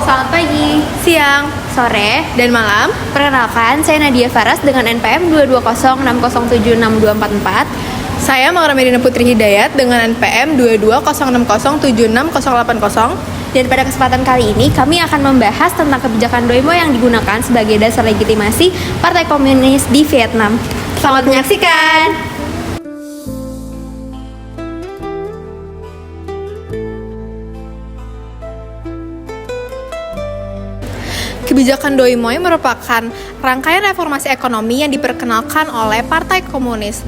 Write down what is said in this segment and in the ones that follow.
Selamat pagi, siang, sore, dan malam. perkenalkan saya Nadia Faras dengan NPM 220607244. Saya Maura Medina Putri Hidayat dengan NPM 22060760080. Dan pada kesempatan kali ini kami akan membahas tentang kebijakan Doi Moi yang digunakan sebagai dasar legitimasi Partai Komunis di Vietnam. Selamat menyaksikan! Kebijakan Doi Moi merupakan rangkaian reformasi ekonomi yang diperkenalkan oleh Partai Komunis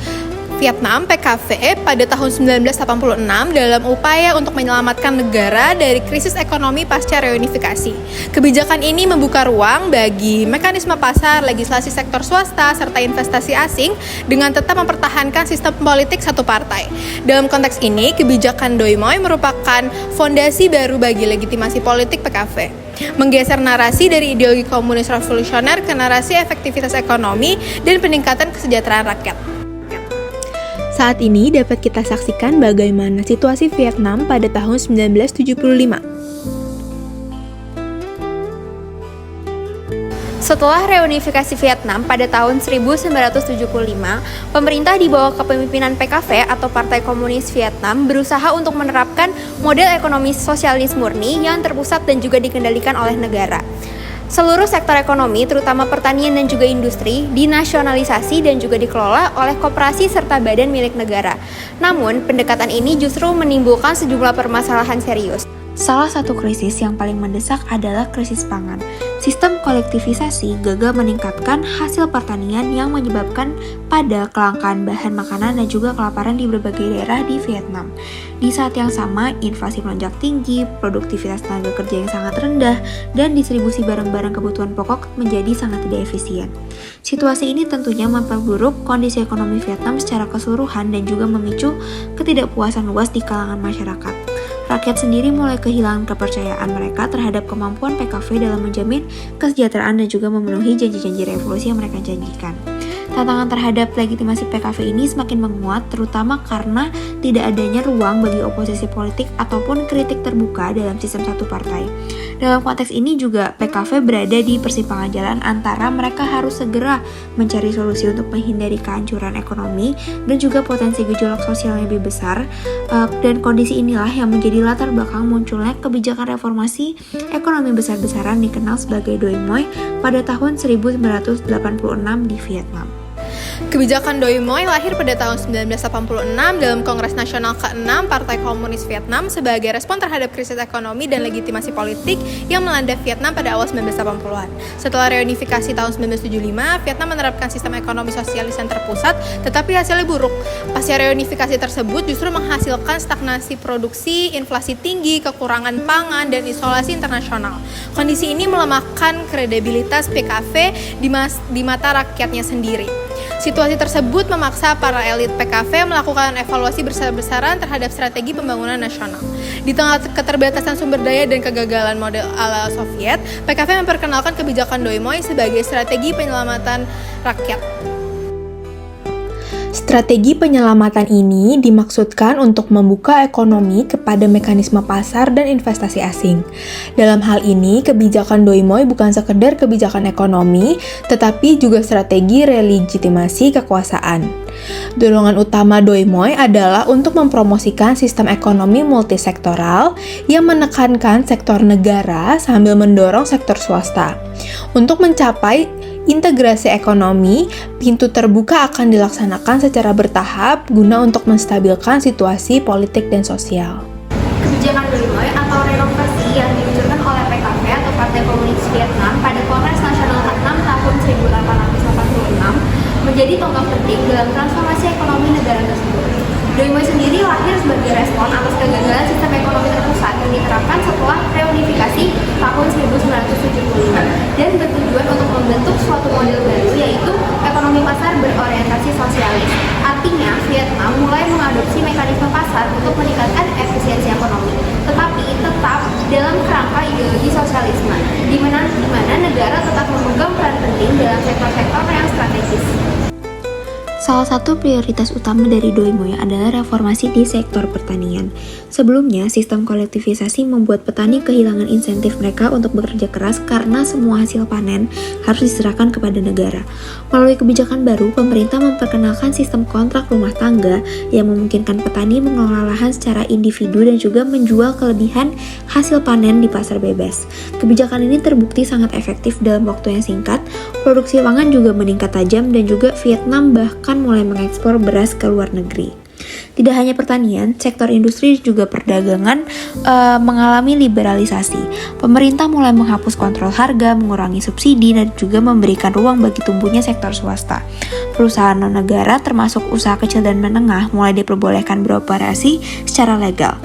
Vietnam (PKV) pada tahun 1986 dalam upaya untuk menyelamatkan negara dari krisis ekonomi pasca reunifikasi. Kebijakan ini membuka ruang bagi mekanisme pasar, legislasi sektor swasta, serta investasi asing dengan tetap mempertahankan sistem politik satu partai. Dalam konteks ini, kebijakan Doi Moi merupakan fondasi baru bagi legitimasi politik PKV, menggeser narasi dari ideologi komunis revolusioner ke narasi efektivitas ekonomi dan peningkatan kesejahteraan rakyat. Saat ini dapat kita saksikan bagaimana situasi Vietnam pada tahun 1975. Setelah reunifikasi Vietnam pada tahun 1975, pemerintah di bawah kepemimpinan PKV atau Partai Komunis Vietnam berusaha untuk menerapkan model ekonomi sosialis murni yang terpusat dan juga dikendalikan oleh negara. Seluruh sektor ekonomi, terutama pertanian dan juga industri, dinasionalisasi dan juga dikelola oleh koperasi serta badan milik negara. Namun, pendekatan ini justru menimbulkan sejumlah permasalahan serius. Salah satu krisis yang paling mendesak adalah krisis pangan. Sistem kolektivisasi gagal meningkatkan hasil pertanian yang menyebabkan pada kelangkaan bahan makanan dan juga kelaparan di berbagai daerah di Vietnam. Di saat yang sama, inflasi melonjak tinggi, produktivitas tenaga kerja yang sangat rendah, dan distribusi barang-barang kebutuhan pokok menjadi sangat tidak efisien. Situasi ini tentunya memperburuk kondisi ekonomi Vietnam secara keseluruhan dan juga memicu ketidakpuasan luas di kalangan masyarakat. Rakyat sendiri mulai kehilangan kepercayaan mereka terhadap kemampuan PKV dalam menjamin kesejahteraan dan juga memenuhi janji-janji revolusi yang mereka janjikan. Tantangan terhadap legitimasi PKV ini semakin menguat, terutama karena tidak adanya ruang bagi oposisi politik ataupun kritik terbuka dalam sistem satu partai. Dalam konteks ini juga PKV berada di persimpangan jalan antara mereka harus segera mencari solusi untuk menghindari kehancuran ekonomi dan juga potensi gejolak sosial yang lebih besar, dan kondisi inilah yang menjadi latar belakang munculnya kebijakan reformasi ekonomi besar-besaran dikenal sebagai Doi Moi pada tahun 1986 di Vietnam. Kebijakan Doi Moi lahir pada tahun 1986 dalam Kongres Nasional ke-6 Partai Komunis Vietnam sebagai respon terhadap krisis ekonomi dan legitimasi politik yang melanda Vietnam pada awal 1980-an. Setelah reunifikasi tahun 1975, Vietnam menerapkan sistem ekonomi sosialis yang terpusat, tetapi hasilnya buruk. Pasca reunifikasi tersebut justru menghasilkan stagnasi produksi, inflasi tinggi, kekurangan pangan, dan isolasi internasional. Kondisi ini melemahkan kredibilitas PKV di mata rakyatnya sendiri. Situasi tersebut memaksa para elit PKV melakukan evaluasi besar-besaran terhadap strategi pembangunan nasional. Di tengah keterbatasan sumber daya dan kegagalan model ala Soviet, PKV memperkenalkan kebijakan Doi Moi sebagai strategi penyelamatan rakyat. Strategi penyelamatan ini dimaksudkan untuk membuka ekonomi kepada mekanisme pasar dan investasi asing. Dalam hal ini, kebijakan Doi Moi bukan sekedar kebijakan ekonomi, tetapi juga strategi relegitimasi kekuasaan. Dorongan utama Doi Moi adalah untuk mempromosikan sistem ekonomi multisektoral yang menekankan sektor negara sambil mendorong sektor swasta. Untuk mencapai integrasi ekonomi, pintu terbuka akan dilaksanakan secara bertahap guna untuk menstabilkan situasi politik dan sosial. Kebijakan Doi Moi atau renovasi yang diluncurkan oleh PKV atau Partai Komunis Vietnam pada Kongres Nasional ke-6 tahun 1886 menjadi tonggak penting dalam transformasi ekonomi negara tersebut. Doi Moi sendiri lahir sebagai respon atas kegagalan sistem ekonomi terpusat yang diterapkan setelah reunifikasi tahun 1975 dan bertujuan untuk membentuk suatu model baru, yaitu ekonomi pasar berorientasi sosialis. Artinya, Vietnam mulai mengadopsi mekanisme pasar untuk meningkatkan efisiensi ekonomi, tetapi tetap dalam kerangka ideologi sosialisme, di mana negara tetap memegang peran penting dalam sektor-sektor yang strategis. Salah satu prioritas utama dari Doi Moi adalah reformasi di sektor pertanian. Sebelumnya, sistem kolektivisasi membuat petani kehilangan insentif mereka untuk bekerja keras karena semua hasil panen harus diserahkan kepada negara. Melalui kebijakan baru, pemerintah memperkenalkan sistem kontrak rumah tangga yang memungkinkan petani mengelola lahan secara individu dan juga menjual kelebihan hasil panen di pasar bebas. Kebijakan ini terbukti sangat efektif dalam waktu yang singkat. Produksi pangan juga meningkat tajam dan juga Vietnam bahkan mulai mengekspor beras ke luar negeri. Tidak hanya pertanian, sektor industri juga perdagangan mengalami liberalisasi. Pemerintah mulai menghapus kontrol harga, mengurangi subsidi, dan juga memberikan ruang bagi tumbuhnya sektor swasta. Perusahaan non-negara termasuk usaha kecil dan menengah mulai diperbolehkan beroperasi secara legal.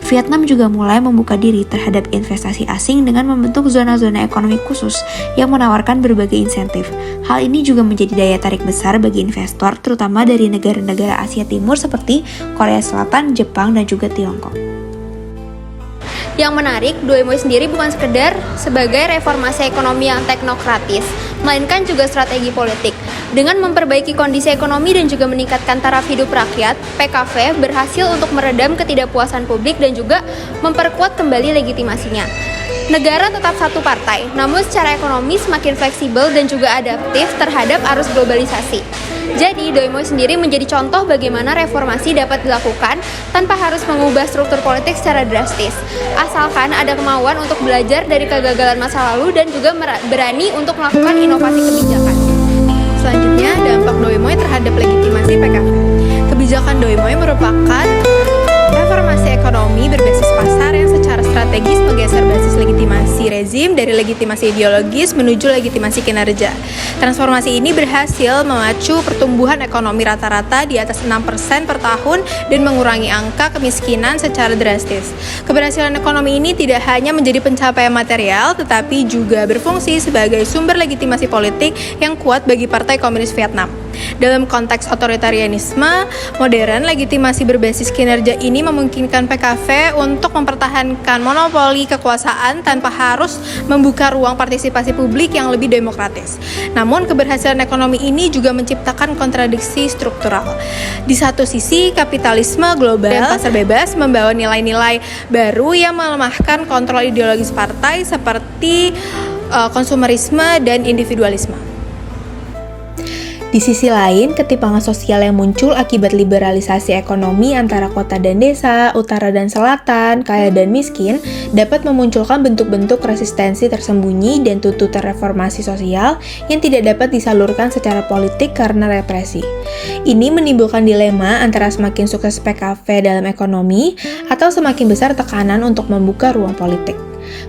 Vietnam juga mulai membuka diri terhadap investasi asing dengan membentuk zona-zona ekonomi khusus yang menawarkan berbagai insentif. Hal ini juga menjadi daya tarik besar bagi investor, terutama dari negara-negara Asia Timur seperti Korea Selatan, Jepang, dan juga Tiongkok. Yang menarik, Doi Moi sendiri bukan sekedar sebagai reformasi ekonomi yang teknokratis, melainkan juga strategi politik. Dengan memperbaiki kondisi ekonomi dan juga meningkatkan taraf hidup rakyat, PKV berhasil untuk meredam ketidakpuasan publik dan juga memperkuat kembali legitimasinya. Negara tetap satu partai, namun secara ekonomi semakin fleksibel dan juga adaptif terhadap arus globalisasi. Jadi, Doi Moi sendiri menjadi contoh bagaimana reformasi dapat dilakukan tanpa harus mengubah struktur politik secara drastis. Asalkan ada kemauan untuk belajar dari kegagalan masa lalu dan juga berani untuk melakukan inovasi kebijakan. Selanjutnya, dampak Doi Moi terhadap legitimasi PKV. Kebijakan Doi Moi merupakan reformasi ekonomi berbasis pasar yang secara strategis menggeser basis legitimasi rezim dari legitimasi ideologis menuju legitimasi kinerja. Transformasi ini berhasil memacu pertumbuhan ekonomi rata-rata di atas 6% per tahun dan mengurangi angka kemiskinan secara drastis. Keberhasilan ekonomi ini tidak hanya menjadi pencapaian material, tetapi juga berfungsi sebagai sumber legitimasi politik yang kuat bagi Partai Komunis Vietnam. Dalam konteks otoritarianisme modern, legitimasi berbasis kinerja ini memungkinkan PKV untuk mempertahankan monopoli kekuasaan tanpa harus membuka ruang partisipasi publik yang lebih demokratis. Namun, keberhasilan ekonomi ini juga menciptakan kontradiksi struktural. Di satu sisi, kapitalisme global dan pasar bebas membawa nilai-nilai baru yang melemahkan kontrol ideologis partai seperti konsumerisme dan individualisme. Di sisi lain, ketimpangan sosial yang muncul akibat liberalisasi ekonomi antara kota dan desa, utara dan selatan, kaya dan miskin, dapat memunculkan bentuk-bentuk resistensi tersembunyi dan tuntutan reformasi sosial yang tidak dapat disalurkan secara politik karena represi. Ini menimbulkan dilema antara semakin sukses PKV dalam ekonomi atau semakin besar tekanan untuk membuka ruang politik.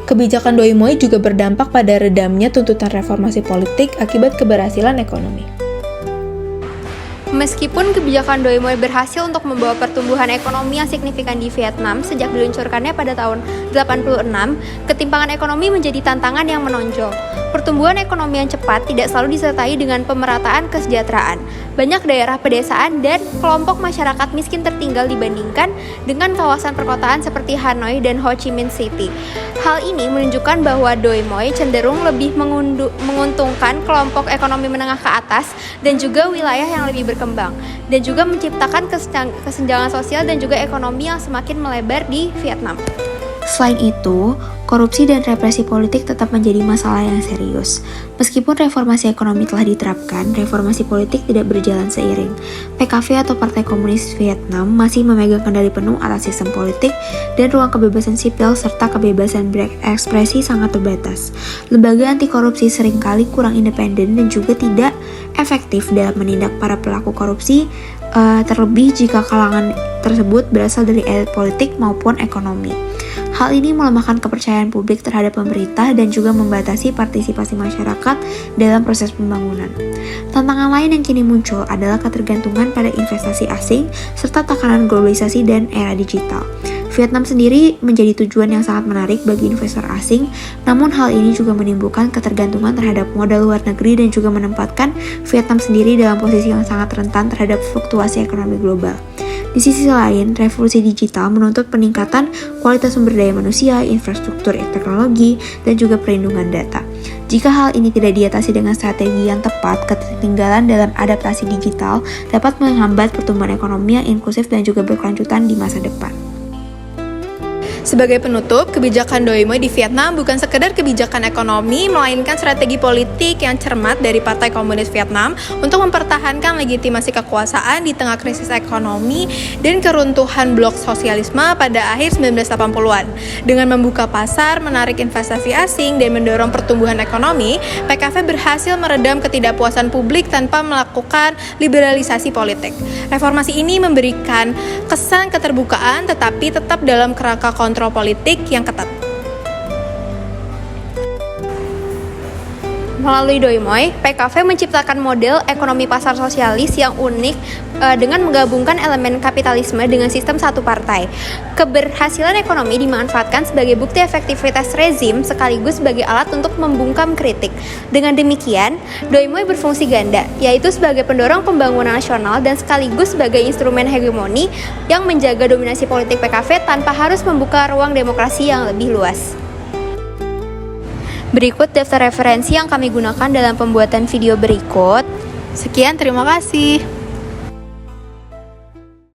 Kebijakan Doi Moi juga berdampak pada redamnya tuntutan reformasi politik akibat keberhasilan ekonomi. Meskipun kebijakan Doi Moi berhasil untuk membawa pertumbuhan ekonomi yang signifikan di Vietnam sejak diluncurkannya pada tahun 86, ketimpangan ekonomi menjadi tantangan yang menonjol. Pertumbuhan ekonomi yang cepat tidak selalu disertai dengan pemerataan kesejahteraan. Banyak daerah pedesaan dan kelompok masyarakat miskin tertinggal dibandingkan dengan kawasan perkotaan seperti Hanoi dan Ho Chi Minh City. Hal ini menunjukkan bahwa Doi Moi cenderung lebih menguntungkan kelompok ekonomi menengah ke atas dan juga wilayah yang lebih berkembang, dan juga menciptakan kesenjangan sosial dan juga ekonomi yang semakin melebar di Vietnam. Selain itu, korupsi dan represi politik tetap menjadi masalah yang serius. Meskipun reformasi ekonomi telah diterapkan, reformasi politik tidak berjalan seiring. PKV atau Partai Komunis Vietnam masih memegang kendali penuh atas sistem politik dan ruang kebebasan sipil serta kebebasan berekspresi sangat terbatas. Lembaga anti korupsi seringkali kurang independen dan juga tidak efektif dalam menindak para pelaku korupsi, terlebih jika kalangan tersebut berasal dari elit politik maupun ekonomi. Hal ini melemahkan kepercayaan publik terhadap pemerintah dan juga membatasi partisipasi masyarakat dalam proses pembangunan. Tantangan lain yang kini muncul adalah ketergantungan pada investasi asing serta tekanan globalisasi dan era digital. Vietnam sendiri menjadi tujuan yang sangat menarik bagi investor asing, namun hal ini juga menimbulkan ketergantungan terhadap modal luar negeri dan juga menempatkan Vietnam sendiri dalam posisi yang sangat rentan terhadap fluktuasi ekonomi global. Di sisi lain, revolusi digital menuntut peningkatan kualitas sumber daya manusia, infrastruktur teknologi, dan juga perlindungan data. Jika hal ini tidak diatasi dengan strategi yang tepat, ketertinggalan dalam adaptasi digital dapat menghambat pertumbuhan ekonomi yang inklusif dan juga berkelanjutan di masa depan. Sebagai penutup, kebijakan Doi Moi di Vietnam bukan sekedar kebijakan ekonomi, melainkan strategi politik yang cermat dari Partai Komunis Vietnam untuk mempertahankan legitimasi kekuasaan di tengah krisis ekonomi dan keruntuhan blok sosialisme pada akhir 1980-an. Dengan membuka pasar, menarik investasi asing, dan mendorong pertumbuhan ekonomi, PKV berhasil meredam ketidakpuasan publik tanpa melakukan liberalisasi politik. Reformasi ini memberikan kesan keterbukaan tetapi tetap dalam kerangka kontrol politik yang ketat. Melalui Doi Moi, PKV menciptakan model ekonomi pasar sosialis yang unik dengan menggabungkan elemen kapitalisme dengan sistem satu partai. Keberhasilan ekonomi dimanfaatkan sebagai bukti efektivitas rezim sekaligus sebagai alat untuk membungkam kritik. Dengan demikian, Doi Moi berfungsi ganda, yaitu sebagai pendorong pembangunan nasional dan sekaligus sebagai instrumen hegemoni yang menjaga dominasi politik PKV tanpa harus membuka ruang demokrasi yang lebih luas. Berikut daftar referensi yang kami gunakan dalam pembuatan video berikut. Sekian, terima kasih.